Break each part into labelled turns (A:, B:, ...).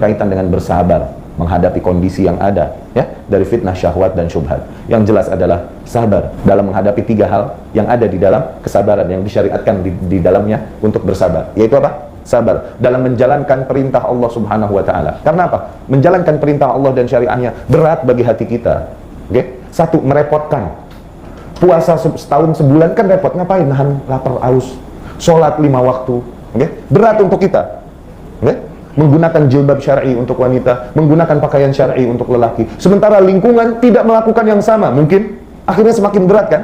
A: berkaitan dengan bersabar menghadapi kondisi yang ada, ya, dari fitnah syahwat dan syubhat. Yang jelas adalah sabar dalam menghadapi 3 hal yang ada di dalam kesabaran yang disyariatkan di dalamnya untuk bersabar. Yaitu apa? Sabar dalam menjalankan perintah Allah Subhanahu wa taala. Karena apa? Menjalankan perintah Allah dan syariahnya berat bagi hati kita. Oke? Satu, merepotkan. Puasa setahun sebulan kan repot, ngapain? Nahan lapar, haus. Sholat 5 waktu. Oke? Berat untuk kita. Oke? Menggunakan jilbab syar'i untuk wanita, menggunakan pakaian syar'i untuk lelaki. Sementara lingkungan tidak melakukan yang sama, mungkin akhirnya semakin berat kan?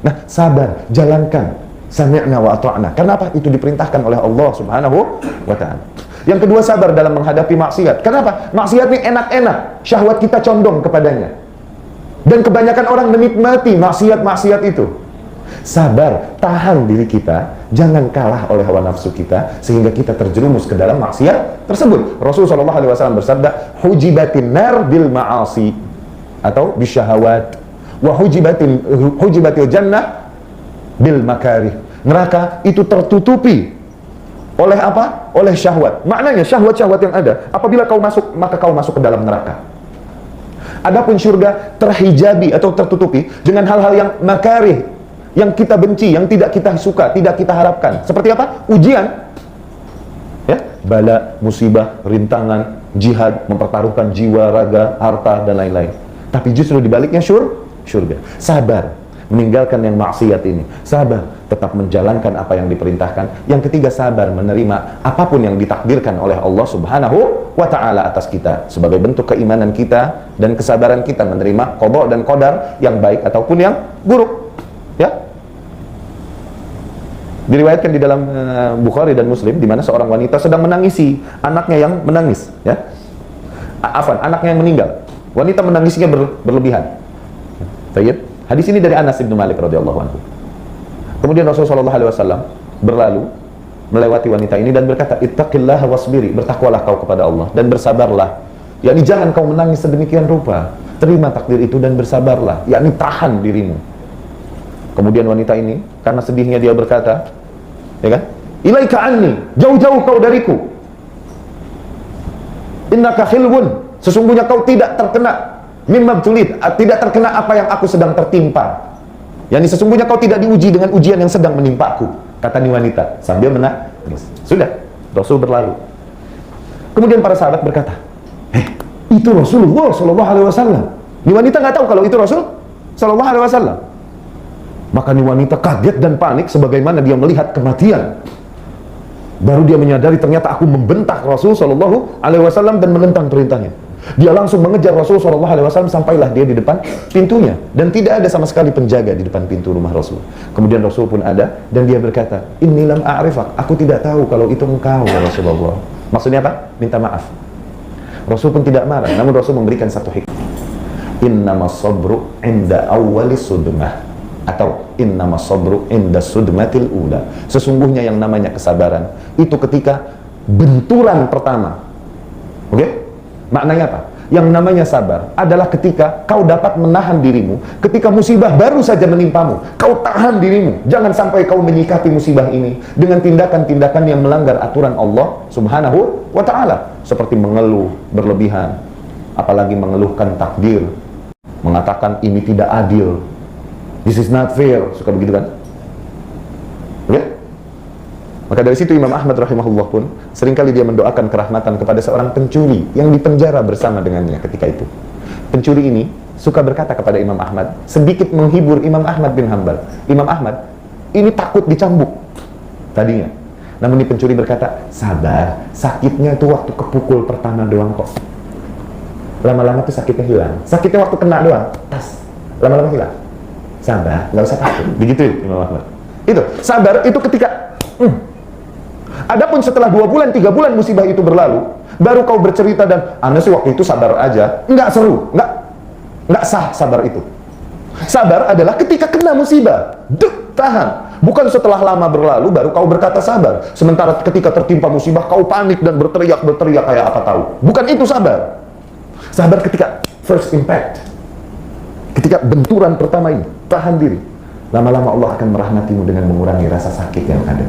A: Nah, sabar, jalankan. Sami'na wa ata'na. Karena apa? Itu diperintahkan oleh Allah Subhanahu wa ta'ala. Yang kedua, sabar dalam menghadapi maksiat. Kenapa? Maksiat ini enak-enak, syahwat kita condong kepadanya. Dan kebanyakan orang menikmati maksiat-maksiat itu. Sabar, tahan diri kita, jangan kalah oleh hawa nafsu kita sehingga kita terjerumus ke dalam maksiat tersebut. Rasulullah SAW bersabda, hujibatin nar bil ma'asi, atau bisyahawat, wa hujibatil jannah bil makarih. Neraka itu tertutupi oleh apa? Oleh syahwat. Maknanya syahwat-syahwat yang ada, apabila kau masuk, maka kau masuk ke dalam neraka. Adapun surga terhijabi atau tertutupi dengan hal-hal yang makarih, yang kita benci, yang tidak kita suka, tidak kita harapkan. Seperti apa? Ujian, ya, bala, musibah, rintangan, jihad, mempertaruhkan jiwa, raga, harta, dan lain-lain. Tapi justru dibaliknya surga. Sabar, meninggalkan yang maksiat ini. Sabar, tetap menjalankan apa yang diperintahkan. Yang ketiga, sabar menerima apapun yang ditakdirkan oleh Allah Subhanahu wa ta'ala atas kita, sebagai bentuk keimanan kita dan kesabaran kita menerima qada dan qadar yang baik ataupun yang buruk. Ya, diriwayatkan di dalam Bukhari dan Muslim, di mana seorang wanita sedang menangisi anaknya yang menangis, ya, anaknya yang meninggal. Wanita menangisinya berlebihan. Baik, hadis ini dari Anas bin Malik radhiyallahu anhu. Kemudian Rasulullah SAW berlalu melewati wanita ini dan berkata, ittaqillaha wasbiri, bertakwalah kau kepada Allah dan bersabarlah. Yakni jangan kau menangis sedemikian rupa, terima takdir itu dan bersabarlah, yakni tahan dirimu. Kemudian wanita ini, karena sedihnya dia berkata, ya kan? Ilaika anni, jauh-jauh kau dariku. Innaka khilwun, sesungguhnya kau tidak terkena mimma btulit, tidak terkena apa yang aku sedang tertimpa. Yani sesungguhnya kau tidak diuji dengan ujian yang sedang menimpaku, kata ni wanita sambil menangis. Sudah, Rasul berlalu. Kemudian para sahabat berkata, itu Rasulullah SAW. Ni wanita nggak tahu kalau itu Rasul SAW. Maka ni wanita kaget dan panik sebagaimana dia melihat kematian. Baru dia menyadari ternyata aku membentak Rasul SAW dan menentang perintahnya. Dia langsung mengejar Rasul SAW sampailah dia di depan pintunya. Dan tidak ada sama sekali penjaga di depan pintu rumah Rasul. Kemudian Rasul pun ada dan dia berkata, inni lam a'rifak, aku tidak tahu kalau itu engkau ya Rasulullah. Maksudnya apa? Minta maaf. Rasul pun tidak marah, namun Rasul memberikan satu hikmah. Innamas sabru inda awwalis sudmah, atau innamas sabru inda sudmatil ula. Sesungguhnya yang namanya kesabaran itu ketika benturan pertama. Oke? Maknanya apa? Yang namanya sabar adalah ketika kau dapat menahan dirimu ketika musibah baru saja menimpamu. Kau tahan dirimu, jangan sampai kau menyikapi musibah ini dengan tindakan-tindakan yang melanggar aturan Allah Subhanahu wa ta'ala, seperti mengeluh berlebihan, apalagi mengeluhkan takdir, mengatakan ini tidak adil, this is not fair, suka begitu kan? Oke? Maka dari situ Imam Ahmad rahimahullah pun seringkali dia mendoakan kerahmatan kepada seorang pencuri yang dipenjara bersama dengannya ketika itu. Pencuri ini suka berkata kepada Imam Ahmad, sedikit menghibur Imam Ahmad bin Hanbal. Imam Ahmad ini takut dicambuk tadinya. Namun ini pencuri berkata, sabar, sakitnya itu waktu kepukul pertama doang kok. Lama-lama tuh sakitnya hilang. Sakitnya waktu kena doang, tas. Lama-lama hilang. Sabar, nggak usah takut. Begitu Imam Ahmad. Itu, sabar itu ketika adapun setelah 2 bulan, 3 bulan musibah itu berlalu, baru kau bercerita dan Anda sih waktu itu sabar aja, nggak seru, nggak sah sabar itu. Sabar adalah ketika kena musibah, tahan. Bukan setelah lama berlalu baru kau berkata sabar. Sementara ketika tertimpa musibah kau panik dan berteriak kayak apa tahu. Bukan itu sabar. Sabar ketika first impact, ketika benturan pertama ini, tahan diri. Lama-lama Allah akan merahmatimu dengan mengurangi rasa sakit yang ada.